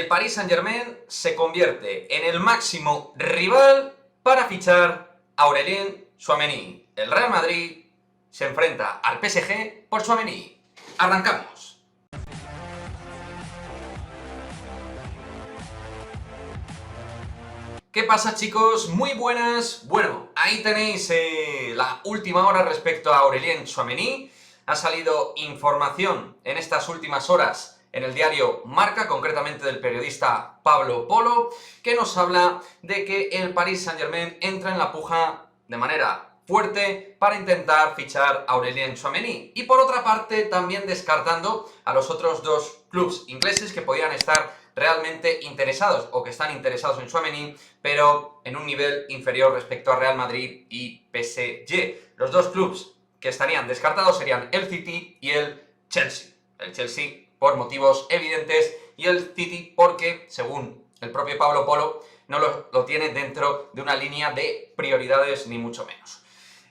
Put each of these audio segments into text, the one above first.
el Paris Saint-Germain se convierte en el máximo rival para fichar a Aurélien Tchouaméni. El Real Madrid se enfrenta al PSG por Tchouaméni. ¡Arrancamos! ¿Qué pasa, chicos? Muy buenas. Bueno, ahí tenéis la última hora respecto a Aurélien Tchouaméni. Ha salido información en estas últimas horas en el diario Marca, concretamente del periodista Pablo Polo, que nos habla de que el Paris Saint-Germain entra en la puja de manera fuerte para intentar fichar a Aurélien Tchouaméni. Y por otra parte, también descartando a los otros dos clubes ingleses que podían estar realmente interesados o que están interesados en Tchouaméni, pero en un nivel inferior respecto a Real Madrid y PSG. Los dos clubes que estarían descartados serían el City y el Chelsea. El Chelsea por motivos evidentes y el City porque, según el propio Pablo Polo, no lo tiene dentro de una línea de prioridades ni mucho menos.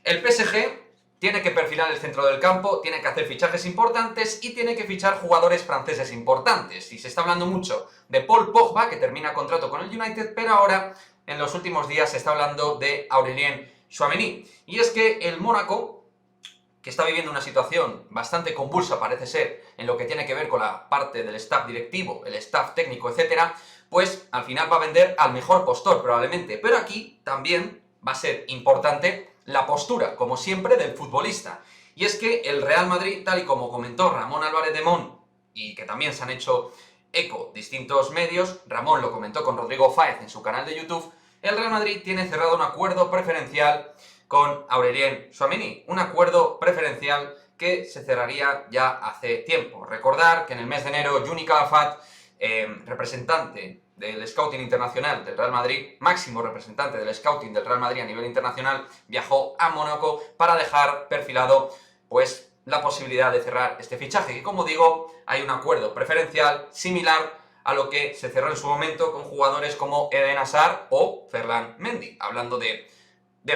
El PSG tiene que perfilar el centro del campo, tiene que hacer fichajes importantes y tiene que fichar jugadores franceses importantes. Y se está hablando mucho de Paul Pogba, que termina contrato con el United, pero ahora, en los últimos días, se está hablando de Aurélien Tchouaméni. Y es que el Mónaco, que está viviendo una situación bastante convulsa, parece ser, en lo que tiene que ver con la parte del staff directivo, el staff técnico, etcétera, pues al final va a vender al mejor postor, probablemente. Pero aquí también va a ser importante la postura, como siempre, del futbolista. Y es que el Real Madrid, tal y como comentó Ramón Álvarez de Mon, y que también se han hecho eco distintos medios, Ramón lo comentó con Rodrigo Fáez en su canal de YouTube, el Real Madrid tiene cerrado un acuerdo preferencial con Aurélien Tchouaméni, un acuerdo preferencial que se cerraría ya hace tiempo. Recordar que en el mes de enero, Juni Calafat, representante del Scouting Internacional del Real Madrid, máximo representante del Scouting del Real Madrid a nivel internacional, viajó a Mónaco para dejar perfilado, pues, la posibilidad de cerrar este fichaje. Y como digo, hay un acuerdo preferencial similar a lo que se cerró en su momento con jugadores como Eden Hazard o Ferland Mendy, hablando de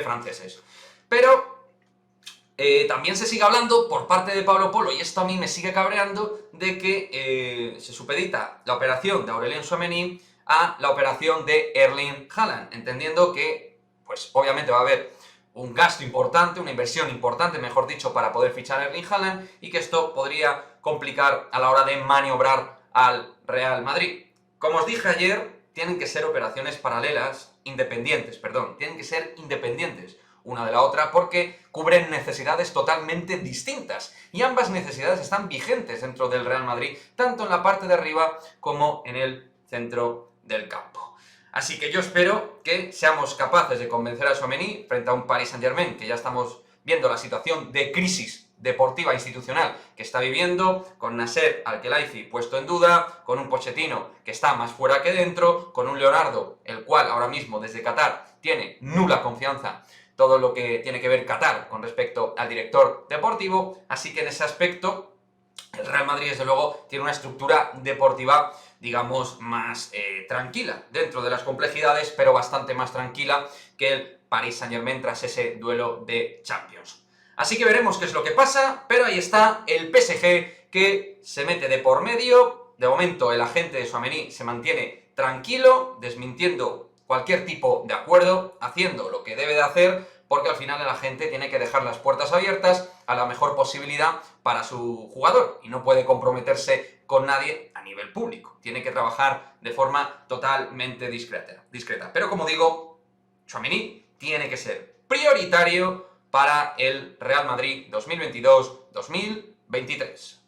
franceses. Pero también se sigue hablando por parte de Pablo Polo, y esto a mí me sigue cabreando, de que se supedita la operación de Aurélien Tchouaméni a la operación de Erling Haaland, entendiendo que, pues obviamente va a haber un gasto importante, una inversión importante, mejor dicho, para poder fichar a Erling Haaland, y que esto podría complicar a la hora de maniobrar al Real Madrid. Como os dije ayer, tienen que ser operaciones paralelas, tienen que ser independientes una de la otra porque cubren necesidades totalmente distintas y ambas necesidades están vigentes dentro del Real Madrid, tanto en la parte de arriba como en el centro del campo. Así que yo espero que seamos capaces de convencer a Tchouaméni frente a un Paris Saint-Germain que ya estamos viendo la situación de crisis deportiva institucional que está viviendo, con Nasser Al-Khelaifi puesto en duda, con un Pochettino que está más fuera que dentro, con un Leonardo, el cual ahora mismo desde Qatar tiene nula confianza todo lo que tiene que ver Qatar con respecto al director deportivo, así que en ese aspecto el Real Madrid desde luego tiene una estructura deportiva, digamos, más tranquila, dentro de las complejidades, pero bastante más tranquila que el Paris Saint-Germain tras ese duelo de Champions. Así que veremos qué es lo que pasa, pero ahí está el PSG que se mete de por medio. De momento el agente de Tchouaméni se mantiene tranquilo, desmintiendo cualquier tipo de acuerdo, haciendo lo que debe de hacer, porque al final el agente tiene que dejar las puertas abiertas a la mejor posibilidad para su jugador y no puede comprometerse con nadie a nivel público. Tiene que trabajar de forma totalmente discreta. Pero como digo, Tchouaméni tiene que ser prioritario para el Real Madrid 2022-2023.